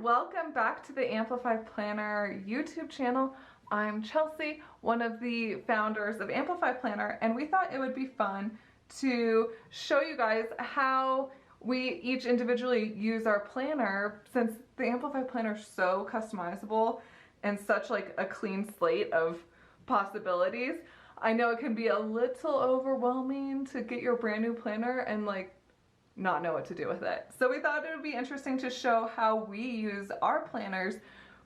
welcome back to the Amplify Planner YouTube channel. I'm Chelsea, one of the founders of Amplify Planner, and we thought it would be fun to show you guys how we each individually use our planner, since the Amplify Planner is so customizable and such like a clean slate of possibilities. I know it can be a little overwhelming to get your brand new planner and like not know what to do with it. So we thought it would be interesting to show how we use our planners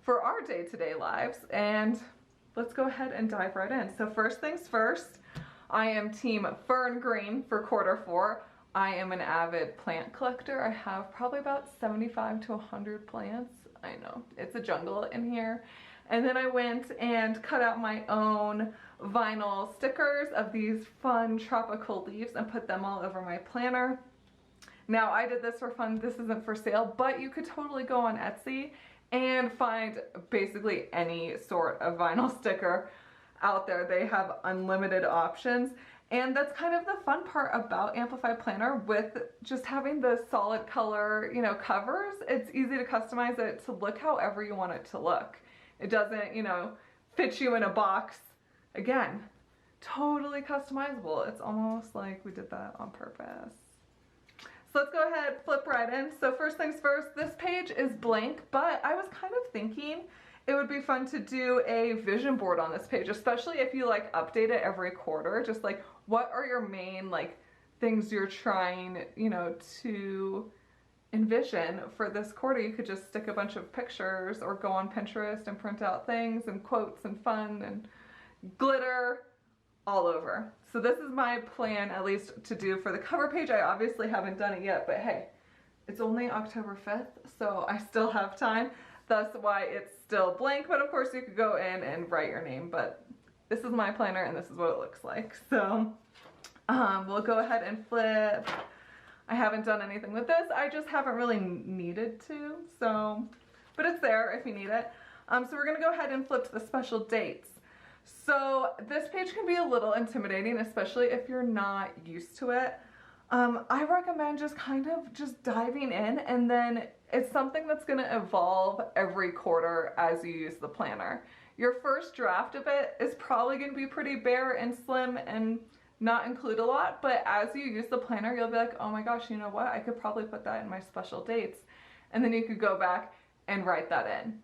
for our day-to-day lives, and let's go ahead and dive right in. So first things first, I am team Fern Green for Q4. I am an avid plant collector. I have probably about 75 to 100 plants. I know, it's a jungle in here. And then I went and cut out my own vinyl stickers of these fun tropical leaves and put them all over my planner. Now, I did this for fun. This isn't for sale, but you could totally go on Etsy and find basically any sort of vinyl sticker out there. They have unlimited options. And that's kind of the fun part about Amplify Planner, with just having the solid color, covers. It's easy to customize it to look however you want it to look. It doesn't, fit you in a box. Again, totally customizable. It's almost like we did that on purpose. So let's go ahead, flip right in. So first things first, this page is blank, but I was kind of thinking it would be fun to do a vision board on this page, especially if you like update it every quarter. Just like, what are your main like things you're trying, to envision for this quarter? You could just stick a bunch of pictures or go on Pinterest and print out things and quotes and fun and glitter all over. So this is my plan, at least to do for the cover page. I obviously haven't done it yet, but hey, it's only October 5th, so I still have time. That's why it's still blank, but of course you could go in and write your name, but this is my planner and this is what it looks like. So we'll go ahead and flip. I haven't done anything with this. I just haven't really needed to, but it's there if you need it. So we're gonna go ahead and flip to the special dates. So this page can be a little intimidating, especially if you're not used to it. I recommend just kind of diving in, and then it's something that's going to evolve every quarter as you use the planner. Your first draft of it is probably going to be pretty bare and slim and not include a lot, but as you use the planner, you'll be like, oh my gosh, you know what? I could probably put that in my special dates. And then you could go back and write that in.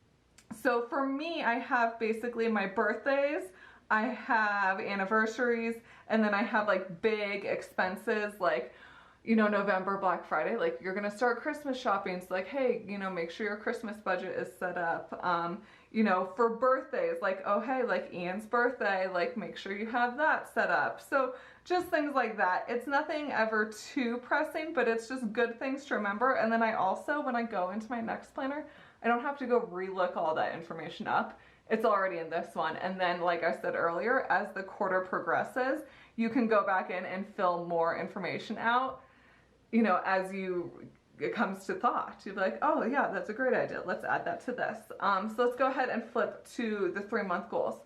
So for me, I have basically my birthdays, I have anniversaries, and then I have like big expenses like, November Black Friday, like you're gonna start Christmas shopping. So like, hey, make sure your Christmas budget is set up. For birthdays, like, oh hey, like Ian's birthday, like make sure you have that set up. So just things like that. It's nothing ever too pressing, but it's just good things to remember. And then I also, when I go into my next planner, I don't have to go relook all that information up. It's already in this one. And then, like I said earlier, as the quarter progresses, you can go back in and fill more information out, as it comes to thought. You're like, oh yeah, that's a great idea. Let's add that to this. So let's go ahead and flip to the 3-month goals.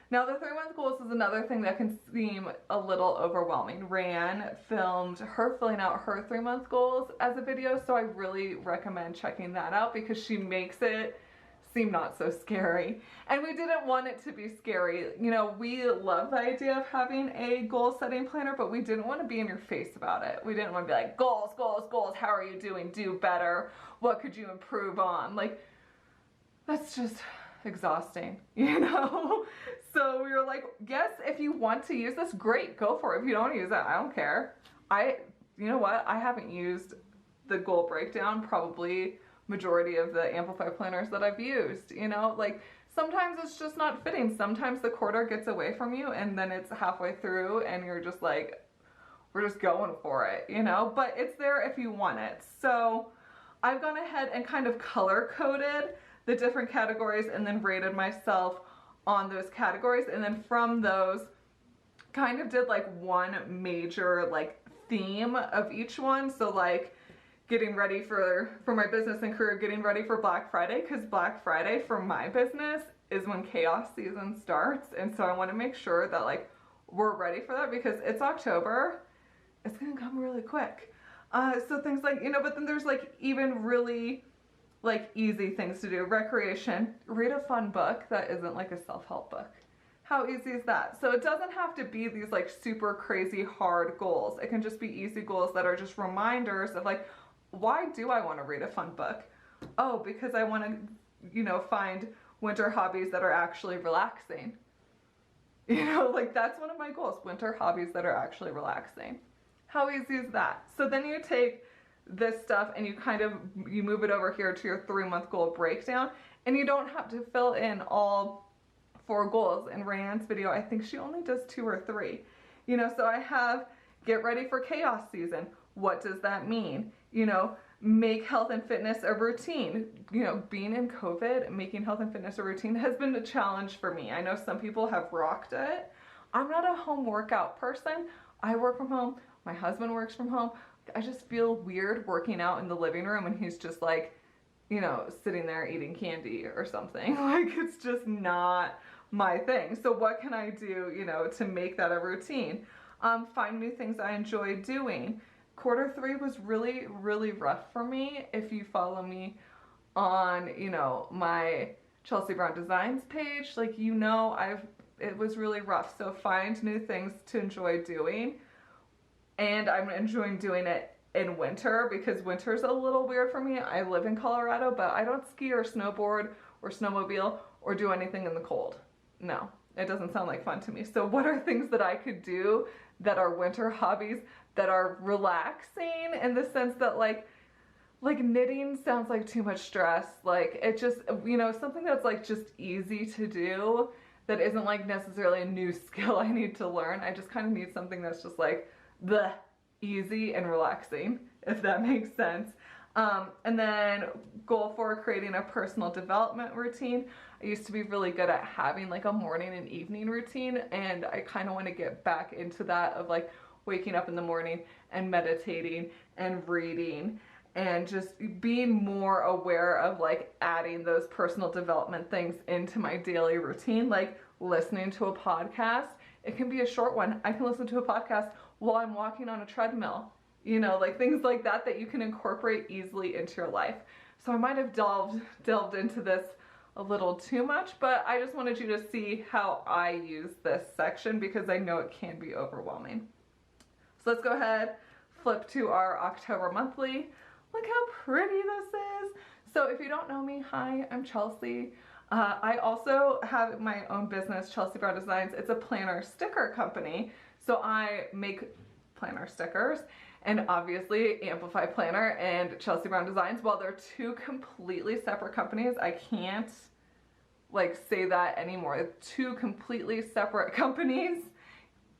Now the 3-month goals is another thing that can seem a little overwhelming. Ran filmed her filling out her 3-month goals as a video, so I really recommend checking that out because she makes it seem not so scary. And we didn't want it to be scary. We love the idea of having a goal setting planner, but we didn't want to be in your face about it. We didn't want to be like, goals, goals, goals, how are you doing? Do better. What could you improve on? Like, that's just exhausting, So we were like, yes, if you want to use this, great, go for it. If you don't use it, I don't care. You know what? I haven't used the goal breakdown probably majority of the Amplify planners that I've used, like sometimes it's just not fitting. Sometimes the quarter gets away from you and then it's halfway through and you're just like, we're just going for it, but it's there if you want it. So I've gone ahead and kind of color coded the different categories and then rated myself on those categories. And then from those kind of did like one major like theme of each one. So like getting ready for my business and career, getting ready for Black Friday, because Black Friday for my business is when chaos season starts. And so I want to make sure that like we're ready for that because it's October. It's gonna come really quick. So things like, but then there's like even really like easy things to do. Recreation, read a fun book that isn't like a self-help book. How easy is that? So it doesn't have to be these like super crazy hard goals. It can just be easy goals that are just reminders of like, why do I want to read a fun book? Oh, because I want to, you know, find winter hobbies that are actually relaxing. You know, like that's one of my goals, winter hobbies that are actually relaxing. How easy is that? So then you take this stuff and you move it over here to your 3-month goal breakdown, and you don't have to fill in all 4 goals. In Rayanne's video, I think she only does 2 or 3. You know, so I have get ready for chaos season. What does that mean? You know, make health and fitness a routine. You know, being in COVID, making health and fitness a routine has been a challenge for me. I know some people have rocked it. I'm not a home workout person. I work from home. My husband works from home. I just feel weird working out in the living room and he's just like, you know, sitting there eating candy or something. Like, it's just not my thing. So what can I do, you know, to make that a routine? Find new things I enjoy doing. Q3 was really, really rough for me. If you follow me on, you know, my Chelsea Brown Designs page, like, you know, it was really rough. So find new things to enjoy doing. And I'm enjoying doing it in winter because winter's a little weird for me. I live in Colorado, but I don't ski or snowboard or snowmobile or do anything in the cold. No, it doesn't sound like fun to me. So what are things that I could do that are winter hobbies that are relaxing in the sense that like knitting sounds like too much stress. Like it just, you know, something that's like just easy to do that isn't like necessarily a new skill I need to learn. I just kind of need something that's just like the easy and relaxing, if that makes sense. And then goal for creating a personal development routine. I used to be really good at having like a morning and evening routine, and I kind of want to get back into that of like waking up in the morning and meditating and reading and just being more aware of like adding those personal development things into my daily routine, like listening to a podcast. It can be a short one. I can listen to a podcast while I'm walking on a treadmill, you know, like things like that that you can incorporate easily into your life. So I might have delved into this a little too much, but I just wanted you to see how I use this section because I know it can be overwhelming. So let's go ahead, flip to our October monthly. Look how pretty this is. So if you don't know me, hi, I'm Chelsea. I also have my own business, Chelsea Brown Designs. It's a planner sticker company. So I make planner stickers, and obviously Amplify Planner and Chelsea Brown Designs, while they're 2 completely separate companies, I can't like say that anymore. It's 2 completely separate companies.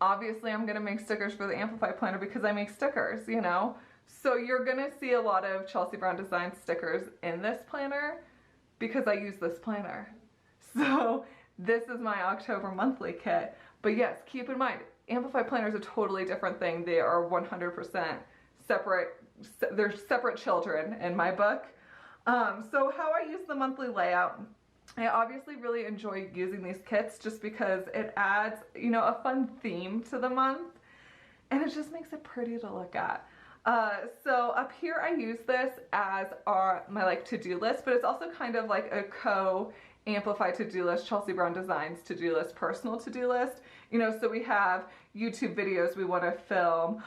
Obviously I'm gonna make stickers for the Amplify Planner because I make stickers, you know? So you're gonna see a lot of Chelsea Brown Designs stickers in this planner because I use this planner. So this is my October monthly kit. But yes, keep in mind, Amplify Planner is a totally different thing. They are 100% separate. They're separate children in my book. So how I use the monthly layout, I obviously really enjoy using these kits just because it adds, you know, a fun theme to the month, and it just makes it pretty to look at. So up here I use this as my like to-do list, but it's also kind of like a Amplify to-do list, Chelsea Brown Designs to-do list, personal to-do list. You know, so we have YouTube videos we want to film,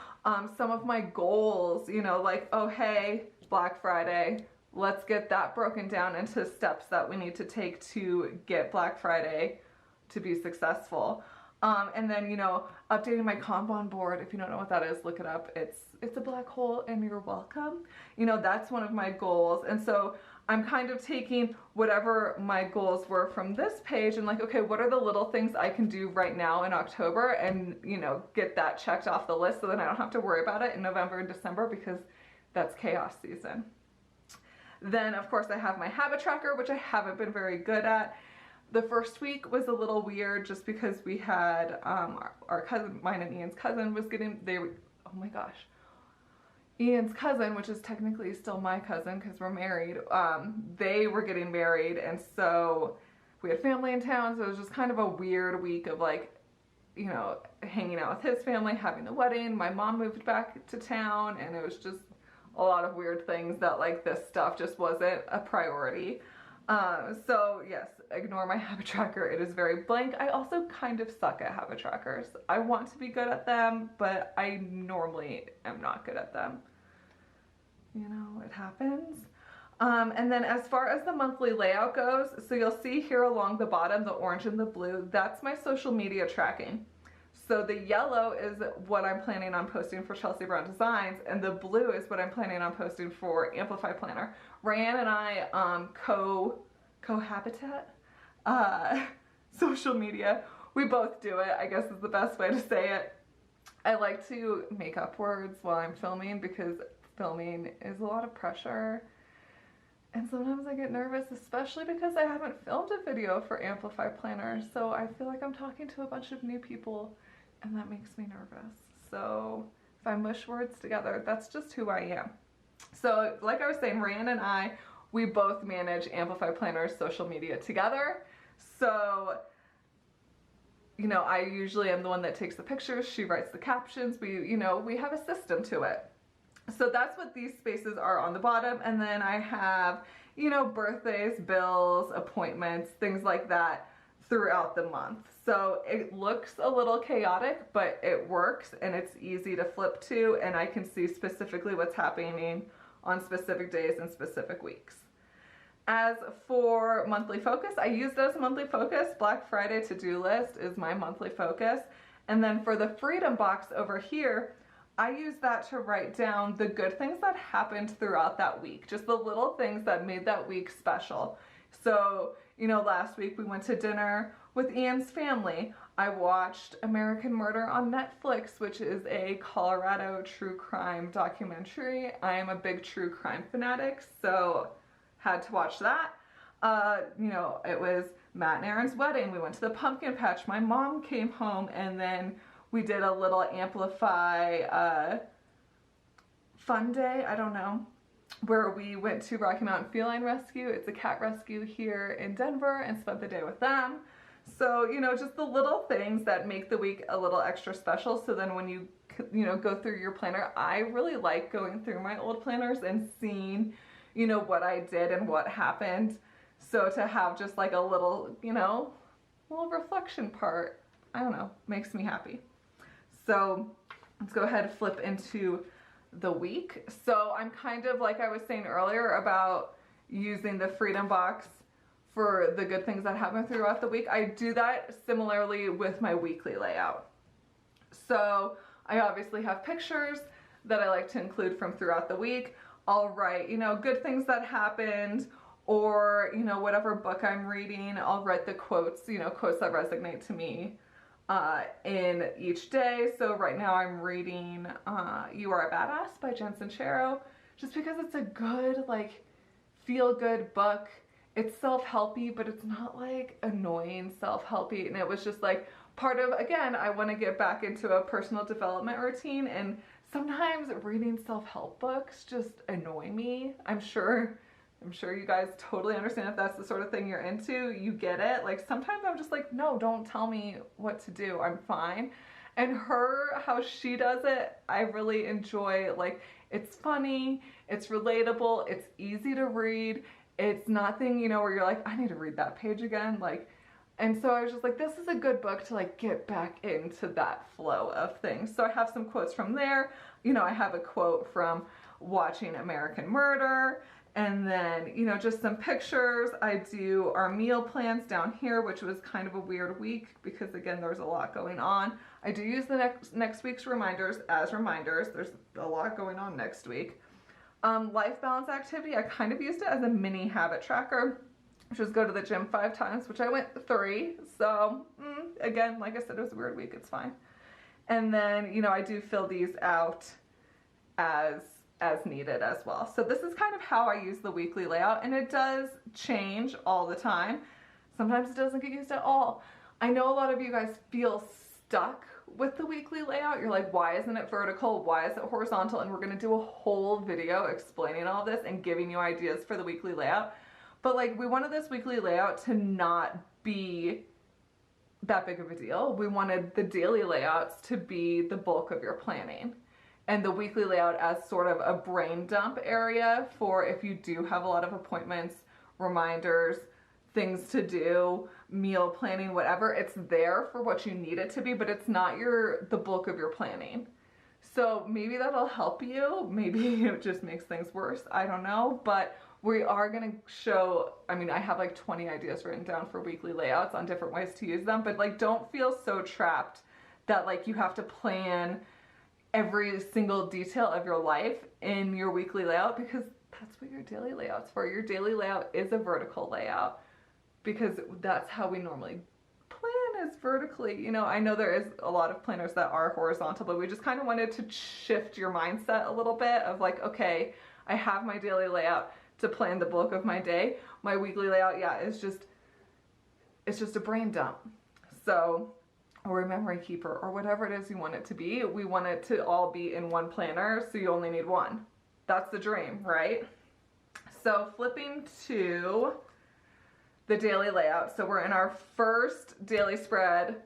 some of my goals, you know, like, oh hey, Black Friday, let's get that broken down into steps that we need to take to get Black Friday to be successful. And then, you know, updating my Kanban board. If you don't know what that is, look it up. It's a black hole and you're welcome. You know, that's one of my goals. And so I'm kind of taking whatever my goals were from this page and like, okay, what are the little things I can do right now in October and, you know, get that checked off the list so then I don't have to worry about it in November and December because that's chaos season. Then, of course, I have my habit tracker, which I haven't been very good at. The first week was a little weird just because we had our cousin, mine and Ian's cousin was getting, oh my gosh. Ian's cousin, which is technically still my cousin because we're married, they were getting married, and so we had family in town, so it was just kind of a weird week of like, you know, hanging out with his family, having the wedding. My mom moved back to town, and it was just a lot of weird things that like this stuff just wasn't a priority. So yes, ignore my habit tracker. It is very blank. I also kind of suck at habit trackers. I want to be good at them, but I normally am not good at them. You know, it happens. And then as far as the monthly layout goes, so you'll see here along the bottom, the orange and the blue, that's my social media tracking. So the yellow is what I'm planning on posting for Chelsea Brown Designs, and the blue is what I'm planning on posting for Amplify Planner. Ryan and I cohabitat social media. We both do it, I guess is the best way to say it. I like to make up words while I'm filming because filming is a lot of pressure. And sometimes I get nervous, especially because I haven't filmed a video for Amplify Planner. So I feel like I'm talking to a bunch of new people and that makes me nervous. So if I mush words together, that's just who I am. So like I was saying, Ryan and I, we both manage Amplify Planner's social media together. So, you know, I usually am the one that takes the pictures, she writes the captions, we have a system to it. So that's what these spaces are on the bottom. And then I have, you know, birthdays, bills, appointments, things like that throughout the month. So it looks a little chaotic, but it works and it's easy to flip to, and I can see specifically what's happening on specific days and specific weeks. As for monthly focus, I use it as a monthly focus. Black Friday to-do list is my monthly focus. And then for the freedom box over here, I use that to write down the good things that happened throughout that week, just the little things that made that week special. So, you know, last week we went to dinner with Ian's family. I watched American Murder on Netflix, which is a Colorado true crime documentary. I am a big true crime fanatic, so had to watch that. You know, it was Matt and Aaron's wedding. We went to the pumpkin patch. My mom came home, and then we did a little Amplify fun day, I don't know, where we went to Rocky Mountain Feline Rescue. It's a cat rescue here in Denver, and spent the day with them. So, you know, just the little things that make the week a little extra special. So then when you know, go through your planner, I really like going through my old planners and seeing, you know, what I did and what happened. So to have just like a little, you know, little reflection part, I don't know, makes me happy. So let's go ahead and flip into the week. So I'm kind of, like I was saying earlier about using the freedom box for the good things that happen throughout the week. I do that similarly with my weekly layout. So I obviously have pictures that I like to include from throughout the week. I'll write, you know, good things that happened, or, you know, whatever book I'm reading, I'll write the quotes, you know, quotes that resonate to me in each day. So right now I'm reading You Are a Badass by Jen Sincero, just because it's a good, like, feel-good book. It's self-helpy, but it's not like annoying self-helpy. And it was just like part of, again, I want to get back into a personal development routine, and sometimes reading self-help books just annoy me. I'm sure you guys totally understand if that's the sort of thing you're into. You get it. Like, sometimes I'm just like, no, don't tell me what to do. I'm fine. And how she does it, I really enjoy. Like, it's funny, it's relatable, it's easy to read. It's nothing, you know, where you're like, I need to read that page again. Like, and so I was just like, this is a good book to like get back into that flow of things. So I have some quotes from there. You know, I have a quote from watching American Murder. And then, you know, just some pictures. I do our meal plans down here, which was kind of a weird week because, again, there's a lot going on. I do use the next week's reminders as reminders. There's a lot going on next week. Life balance activity, I kind of used it as a mini habit tracker, which was go to the gym 5 times, which I went 3. So, again, like I said, it was a weird week. It's fine. And then, you know, I do fill these out as needed as well. So this is kind of how I use the weekly layout, and it does change all the time. Sometimes it doesn't get used at all. I know a lot of you guys feel stuck with the weekly layout. You're like, why isn't it vertical? Why is it horizontal? And we're going to do a whole video explaining all this and giving you ideas for the weekly layout. But like, we wanted this weekly layout to not be that big of a deal. We wanted the daily layouts to be the bulk of your planning. and the weekly layout as sort of a brain dump area for if you do have a lot of appointments, reminders, things to do, meal planning, whatever. It's there for what you need it to be, but it's not the bulk of your planning. So maybe that'll help you. Maybe it just makes things worse. I don't know. But we are going to show, I mean, I have like 20 ideas written down for weekly layouts on different ways to use them. But like, don't feel so trapped that like you have to plan every single detail of your life in your weekly layout, because that's what your daily layout's for. Your daily layout is a vertical layout because that's how we normally plan, is vertically. You know, I know there is a lot of planners that are horizontal, but we just kind of wanted to shift your mindset a little bit of like, okay, I have my daily layout to plan the bulk of my day. My weekly layout, yeah, it's just a brain dump. So, or a memory keeper, or whatever it is you want it to be. We want it to all be in one planner, so you only need one. That's the dream, right? So flipping to the daily layout. So we're in our first daily spread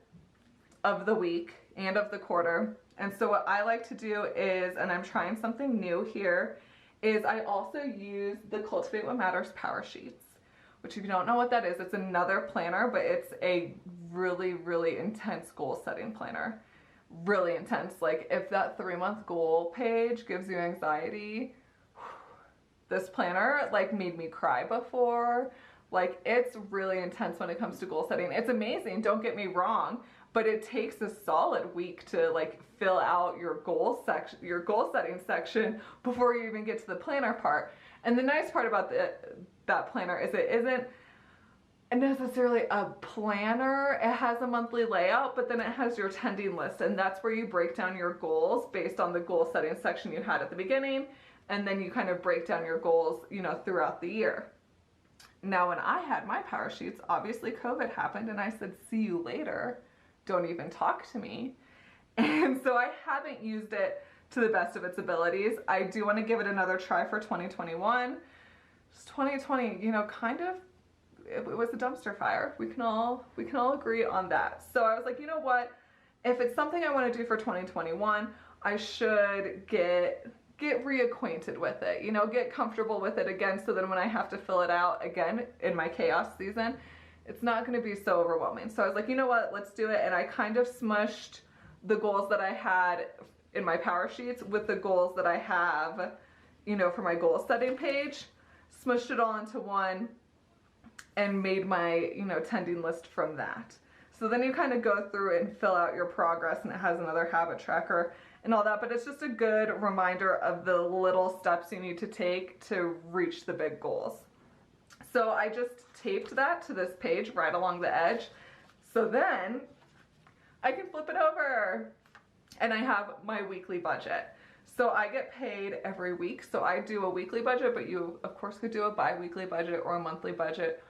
of the week and of the quarter. And so what I like to do is, and I'm trying something new here, is I also use the Cultivate What Matters Power Sheets, which if you don't know what that is, it's another planner, but it's a really, really intense goal setting planner. Really intense. Like if that 3-month goal page gives you anxiety, this planner like made me cry before. Like it's really intense when it comes to goal setting. It's amazing, don't get me wrong, but it takes a solid week to like fill out your goal section, your goal setting section before you even get to the planner part. And the nice part about that planner is it isn't necessarily a planner. It has a monthly layout, but then it has your attending list, and that's where you break down your goals based on the goal setting section you had at the beginning, and then you kind of break down your goals, you know, throughout the year. Now, when I had my power sheets, obviously COVID happened, and I said, see you later. Don't even talk to me. And so I haven't used it to the best of its abilities. I do want to give it another try for 2021. Just 2020, you know, kind of, it was a dumpster fire. We can all agree on that. So I was like, you know what? If it's something I want to do for 2021, I should get reacquainted with it, you know, get comfortable with it again, so that when I have to fill it out again in my chaos season, it's not going to be so overwhelming. So I was like, you know what, let's do it. And I kind of smushed the goals that I had in my power sheets with the goals that I have, you know, for my goal setting page, smushed it all into one and made my, you know, attending list from that. So then you kind of go through and fill out your progress, and it has another habit tracker and all that, but it's just a good reminder of the little steps you need to take to reach the big goals. So I just taped that to this page right along the edge. So then I can flip it over and I have my weekly budget. So I get paid every week. So I do a weekly budget, but you of course could do a bi-weekly budget or a monthly budget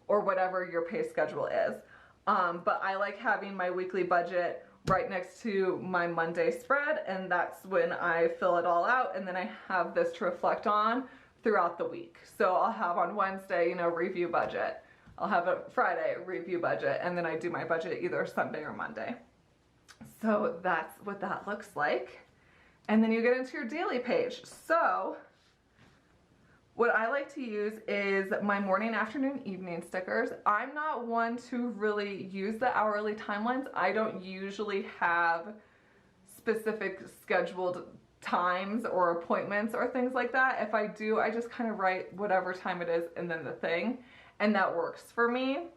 or whatever your pay schedule is. But I like having my weekly budget right next to my Monday spread, and that's when I fill it all out, and then I have this to reflect on throughout the week. So I'll have on Wednesday, you know, review budget. I'll have a Friday review budget, and then I do my budget either Sunday or Monday. So that's what that looks like. And then you get into your daily page. So what I like to use is my morning, afternoon, evening stickers. I'm not one to really use the hourly timelines. I don't usually have specific scheduled times or appointments or things like that. If I do, I just kind of write whatever time it is and then the thing, and that works for me.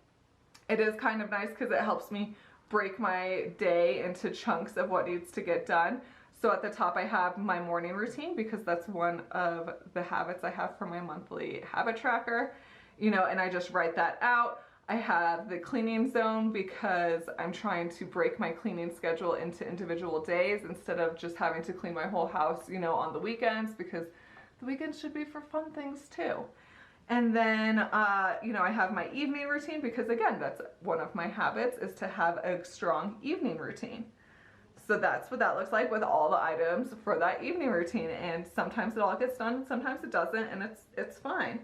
It is kind of nice because it helps me break my day into chunks of what needs to get done. So at the top I have my morning routine, because that's one of the habits I have for my monthly habit tracker, you know, and I just write that out. I have the cleaning zone because I'm trying to break my cleaning schedule into individual days instead of just having to clean my whole house, you know, on the weekends, because the weekends should be for fun things too. And then, you know, I have my evening routine because, again, that's one of my habits, is to have a strong evening routine. So that's what that looks like with all the items for that evening routine. And sometimes it all gets done, and sometimes it doesn't, and it's fine.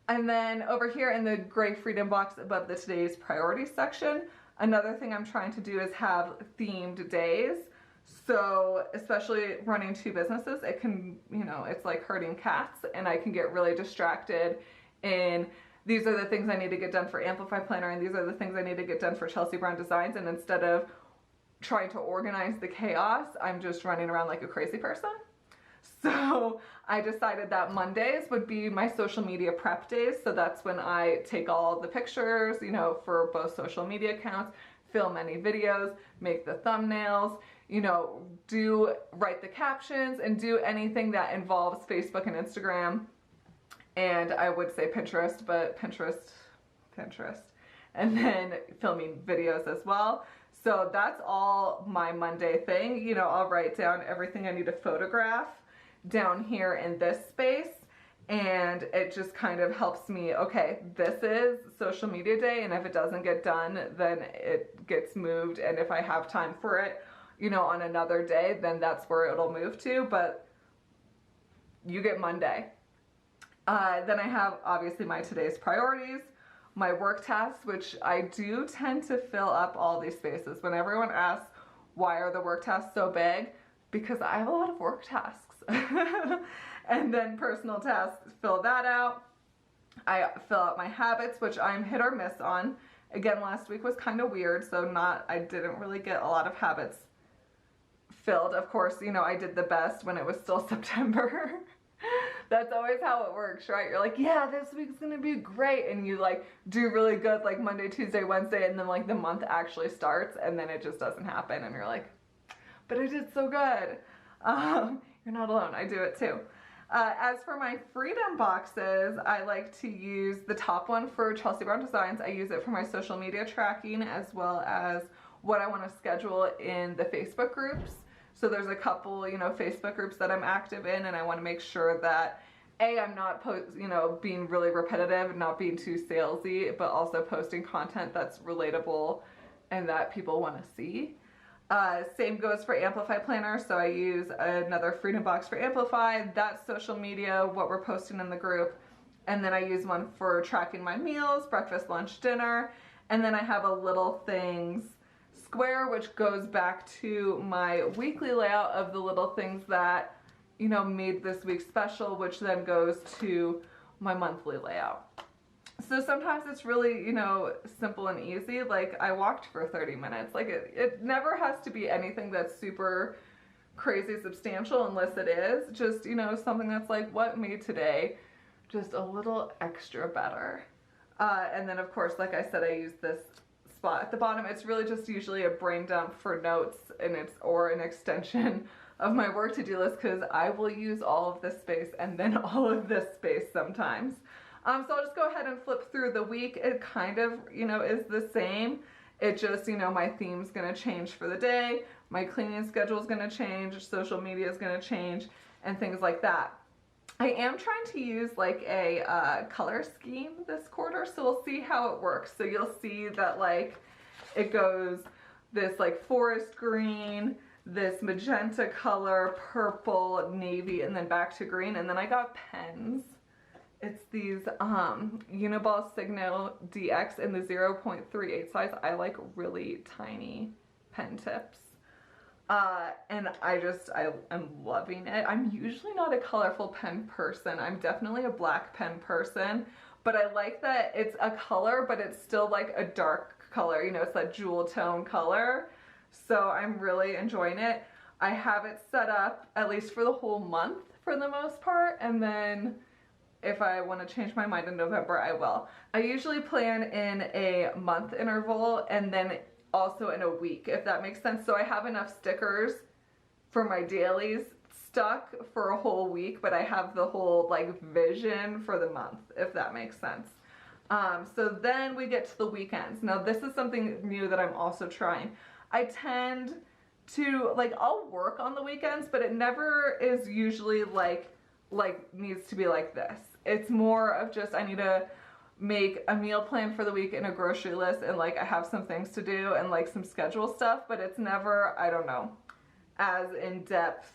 And then over here in the gray freedom box above the today's priorities section, another thing I'm trying to do is have themed days. So especially running two businesses, it can, you know, it's like herding cats, and I can get really distracted in these are the things I need to get done for Amplify Planner, and these are the things I need to get done for Chelsea Brown Designs. And instead of trying to organize the chaos, I'm just running around like a crazy person. So I decided that Mondays would be my social media prep days. So that's when I take all the pictures, you know, for both social media accounts, film any videos, make the thumbnails, you know, write the captions, and do anything that involves Facebook and Instagram. And I would say Pinterest, but Pinterest. And then filming videos as well. So that's all my Monday thing. You know, I'll write down everything I need to photograph down here in this space. And it just kind of helps me, okay, this is social media day, and if it doesn't get done, then it gets moved. And if I have time for it, you know, on another day, then that's where it'll move to. But you get Monday. Then I have obviously my today's priorities, my work tasks, which I do tend to fill up all these spaces. When everyone asks, why are the work tasks so big? Because I have a lot of work tasks. And then personal tasks, fill that out. I fill out my habits, which I'm hit or miss on. Again, last week was kind of weird, so I didn't really get a lot of habits filled. Of course, you know, I did the best when it was still September. That's always how it works, right? You're like, yeah, this week's gonna be great, and you like do really good like Monday, Tuesday, Wednesday, and then like the month actually starts, and then it just doesn't happen, and you're like, but I did so good. You're not alone, I do it too. As for my freedom boxes, I like to use the top one for Chelsea Brown Designs. I use it for my social media tracking, as well as what I want to schedule in the Facebook groups. So there's a couple, you know, Facebook groups that I'm active in, and I want to make sure that I'm not being really repetitive and not being too salesy, but also posting content that's relatable and that people want to see. Same goes for Amplify Planner. So I use another freedom box for Amplify. That's social media, what we're posting in the group. And then I use one for tracking my meals, breakfast, lunch, dinner. And then I have a little things square, which goes back to my weekly layout of the little things that, you know, made this week special, which then goes to my monthly layout. So sometimes it's really, you know, simple and easy. Like I walked for 30 minutes. Like it never has to be anything that's super crazy substantial, unless it is just, you know, something that's like, what made today just a little extra better. And then of course, like I said, I use this spot at the bottom. It's really just usually a brain dump for notes, and or an extension of my work to-do list, because I will use all of this space and then all of this space sometimes. So I'll just go ahead and flip through the week. It kind of, you know, is the same. It just, you know, my theme's gonna change for the day, my cleaning schedule's gonna change, social media is gonna change, and things like that. I am trying to use like a color scheme this quarter, so we'll see how it works. So you'll see that like it goes this like forest green, this magenta color, purple, navy, and then back to green. And then I got pens. It's these Uniball Signo DX in the 0.38 size. I like really tiny pen tips. And I'm loving it. I'm usually not a colorful pen person. I'm definitely a black pen person, but I like that it's a color, but it's still like a dark color. You know, it's that jewel tone color. So I'm really enjoying it. I have it set up at least for the whole month for the most part, and then if I want to change my mind in November, I will. I usually plan in a month interval and then also in a week, if that makes sense. So I have enough stickers for my dailies stuck for a whole week, but I have the whole like vision for the month, if that makes sense. So then we get to the weekends. Now this is something new that I'm also trying. I tend to, like, I'll work on the weekends, but it never is usually like needs to be like this. It's more of just, I need to make a meal plan for the week and a grocery list, and like I have some things to do and like some schedule stuff, but it's never, I don't know, as in depth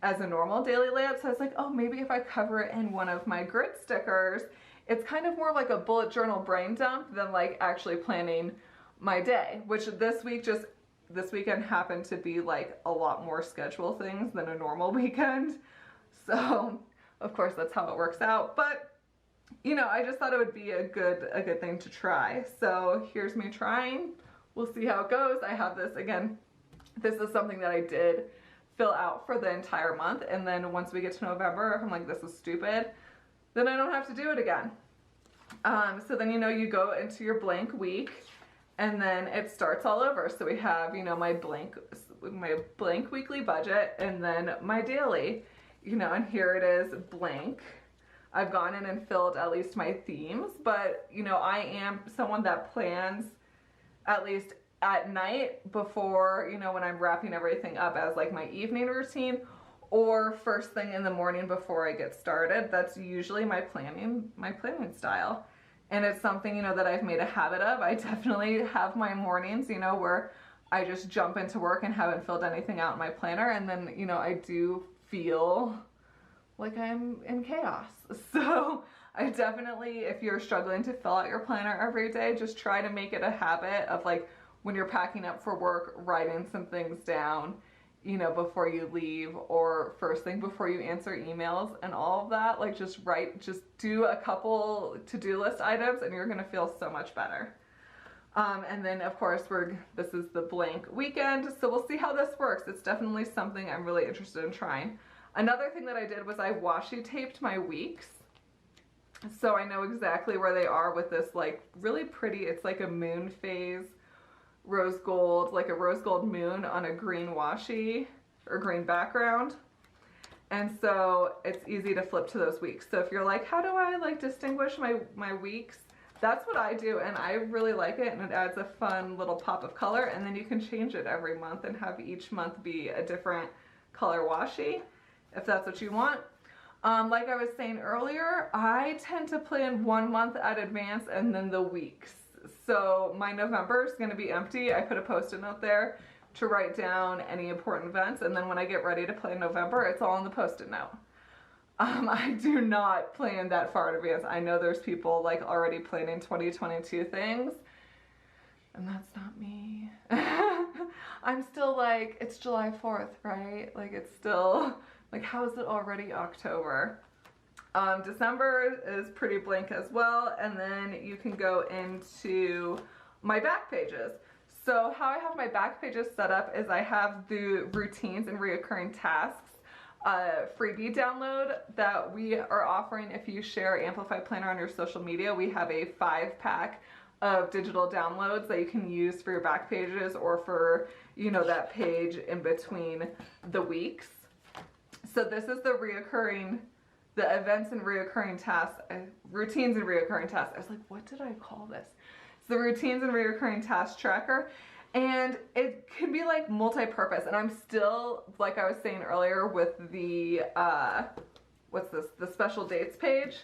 as a normal daily layout. So I was like, oh, maybe if I cover it in one of my grid stickers, it's kind of more like a bullet journal brain dump than like actually planning my day, which this week just this weekend happened to be like a lot more schedule things than a normal weekend. So of course that's how it works out. But you know, I just thought it would be a good thing to try. So here's me trying. We'll see how it goes. I have this, again, this is something that I did fill out for the entire month, and then once we get to November, I'm like, this is stupid, then I don't have to do it again. So then, you know, you go into your blank week, and then it starts all over. So we have, you know, my blank weekly budget, and then my daily, you know, and here it is blank. I've gone in and filled at least my themes, but you know, I am someone that plans at least at night before, you know, when I'm wrapping everything up as like my evening routine, or first thing in the morning before I get started. That's usually my planning style. And it's something, you know, that I've made a habit of. I definitely have my mornings, you know, where I just jump into work and haven't filled anything out in my planner, and then, you know, I do feel like I'm in chaos. So I definitely, if you're struggling to fill out your planner every day, just try to make it a habit of like when you're packing up for work, writing some things down, you know, before you leave, or first thing before you answer emails and all of that. Like just do a couple to-do list items and you're gonna feel so much better. And then of course this is the blank weekend, so we'll see how this works. It's definitely something I'm really interested in trying. Another thing that I did was I washi taped my weeks, so I know exactly where they are with this like really pretty, it's like a moon phase rose gold, like a rose gold moon on a green washi or green background. And so it's easy to flip to those weeks. So if you're like, how do I like distinguish my weeks? That's what I do, and I really like it, and it adds a fun little pop of color, and then you can change it every month and have each month be a different color washi, if that's what you want. Like I was saying earlier, I tend to plan 1 month at advance and then the weeks. So my November is going to be empty. I put a post-it note there to write down any important events, and then when I get ready to plan November, it's all on the post-it note. I do not plan that far in advance. I know there's people like already planning 2022 things, and that's not me. I'm still like, it's July 4th, right? Like it's still, like how is it already October? December is pretty blank as well, and then you can go into my back pages. So how I have my back pages set up is I have the routines and reoccurring tasks freebie download that we are offering. If you share Amplify Planner on your social media, we have a 5-pack of digital downloads that you can use for your back pages or for, you know, that page in between the weeks. So this is the events and reoccurring tasks, routines and reoccurring tasks. I was like, what did I call this? It's the routines and reoccurring task tracker. And it can be like multi-purpose, and I'm still, like I was saying earlier with the, what's this, the special dates page,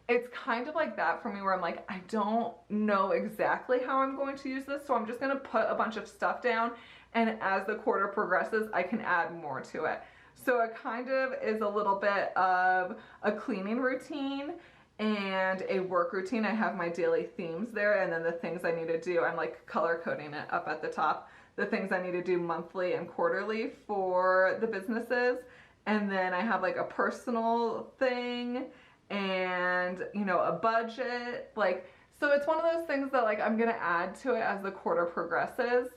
it's kind of like that for me where I'm like, I don't know exactly how I'm going to use this, so I'm just going to put a bunch of stuff down, and as the quarter progresses, I can add more to it. So it kind of is a little bit of a cleaning routine and a work routine. I have my daily themes there, and then the things I need to do, I'm like color coding it up at the top, the things I need to do monthly and quarterly for the businesses. And then I have like a personal thing and, you know, a budget, like, so it's one of those things that like I'm gonna add to it as the quarter progresses,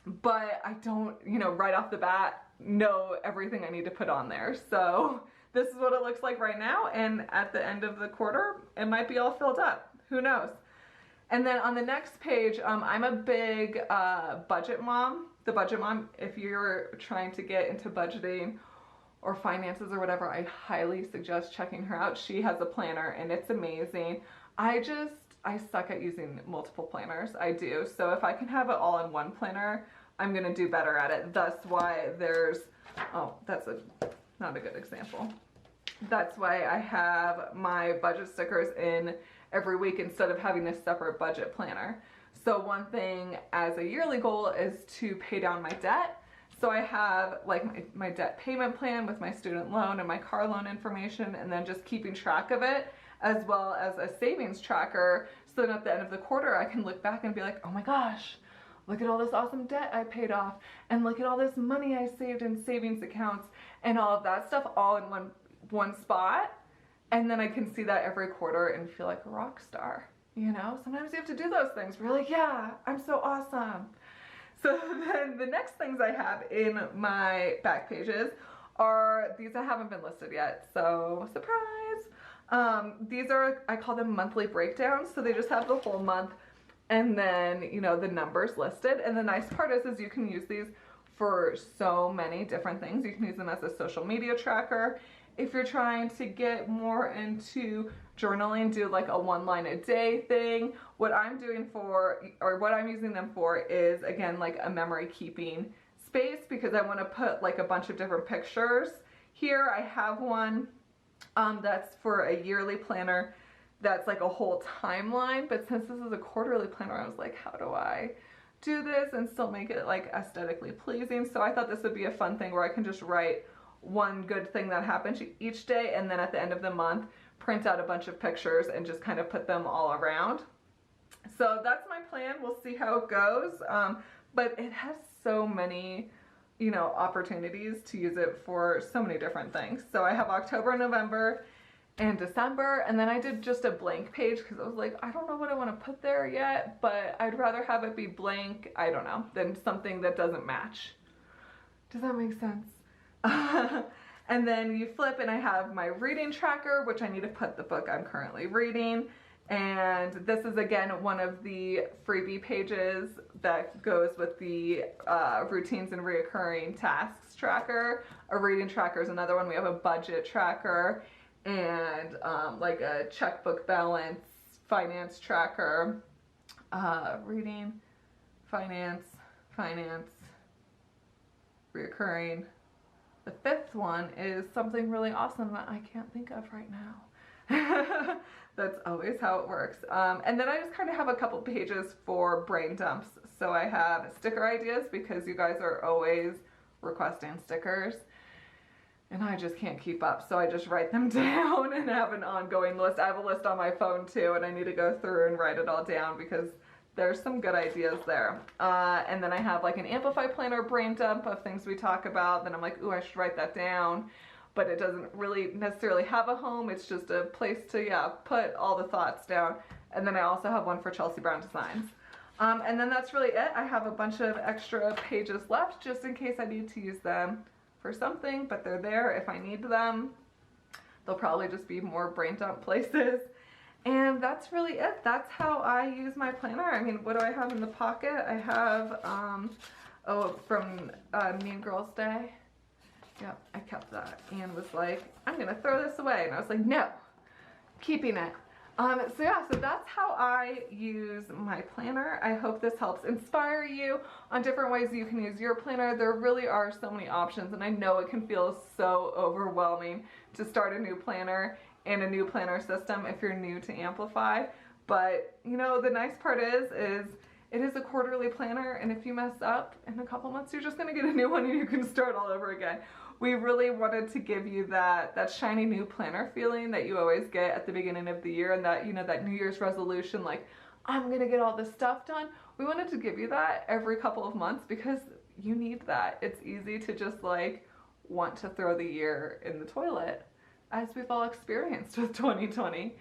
but I don't, you know, right off the bat know everything I need to put on there. So this is what it looks like right now, and at the end of the quarter, it might be all filled up. Who knows? And then on the next page, I'm a big budget mom. The budget mom, if you're trying to get into budgeting or finances or whatever, I highly suggest checking her out. She has a planner and it's amazing. I suck at using multiple planners. I do. So if I can have it all in one planner, I'm gonna do better at it. That's why there's, oh, that's not a good example. That's why I have my budget stickers in every week instead of having a separate budget planner. So one thing as a yearly goal is to pay down my debt. So I have like my debt payment plan with my student loan and my car loan information, and then just keeping track of it, as well as a savings tracker, so that at the end of the quarter I can look back and be like, oh my gosh, look at all this awesome debt I paid off, and look at all this money I saved in savings accounts and all of that stuff all in one spot. And then I can see that every quarter and feel like a rock star. You know, sometimes you have to do those things. We're like, yeah, I'm so awesome. So then the next things I have in my back pages are these that haven't been listed yet. So surprise. These are, I call them monthly breakdowns. So they just have the whole month and then, you know, the numbers listed. And the nice part is you can use these for so many different things. You can use them as a social media tracker. If you're trying to get more into journaling, do like a 1 line a day thing. What I'm doing for, or what I'm using them for is, again, like a memory keeping space, because I want to put like a bunch of different pictures. Here I have one that's for a yearly planner that's like a whole timeline, but since this is a quarterly planner, I was like, how do I do this and still make it like aesthetically pleasing? So I thought this would be a fun thing where I can just write one good thing that happened each day, and then at the end of the month print out a bunch of pictures and just kind of put them all around. So that's my plan. We'll see how it goes, but it has so many, you know, opportunities to use it for so many different things. So I have October, November, and December, and then I did just a blank page because I was like, I don't know what I want to put there yet, but I'd rather have it be blank, I don't know, than something that doesn't match. Does that make sense? And then you flip and I have my reading tracker, which I need to put the book I'm currently reading. And this is again one of the freebie pages that goes with the routines and reoccurring tasks tracker. A reading tracker is another one. We have a budget tracker and like a checkbook balance, finance tracker, reading, finance, reoccurring. The fifth one is something really awesome that I can't think of right now. That's always how it works. And then I just kind of have a couple pages for brain dumps. So I have sticker ideas because you guys are always requesting stickers and I just can't keep up. So I just write them down and have an ongoing list. I have a list on my phone too, and I need to go through and write it all down because there's some good ideas there. And then I have like an Amplify planner brain dump of things we talk about. Then I'm like, ooh, I should write that down. But it doesn't really necessarily have a home. It's just a place to, yeah, put all the thoughts down. And then I also have one for Chelsea Brown Designs. And then that's really it. I have a bunch of extra pages left just in case I need to use them for something, but they're there if I need them. They'll probably just be more brain dump places. And that's really it. That's how I use my planner. I mean, what do I have in the pocket? I have, from Mean Girls Day. Yep, I kept that and was like, I'm gonna throw this away. And I was like, no, keeping it. So yeah, so that's how I use my planner. I hope this helps inspire you on different ways you can use your planner. There really are so many options, and I know it can feel so overwhelming to start a new planner and a new planner system if you're new to Amplify. But you know, the nice part is it is a quarterly planner, and if you mess up in a couple months, you're just gonna get a new one and you can start all over again. We really wanted to give you that shiny new planner feeling that you always get at the beginning of the year, and that, you know, that New Year's resolution, like, I'm gonna get all this stuff done. We wanted to give you that every couple of months because you need that. It's easy to just like want to throw the year in the toilet, as we've all experienced with 2020.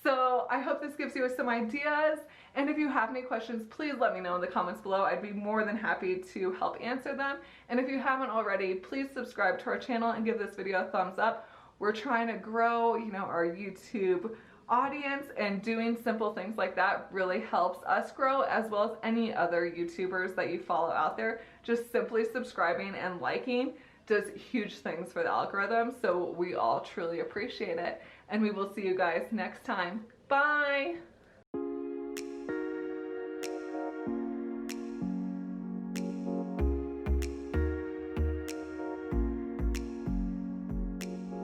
So I hope this gives you some ideas, and if you have any questions, please let me know in the comments below. I'd be more than happy to help answer them. And if you haven't already, please subscribe to our channel and give this video a thumbs up. We're trying to grow, you know, our YouTube audience, and doing simple things like that really helps us grow, as well as any other YouTubers that you follow out there. Just simply subscribing and liking does huge things for the algorithm, so we all truly appreciate it. And we will see you guys next time. Bye!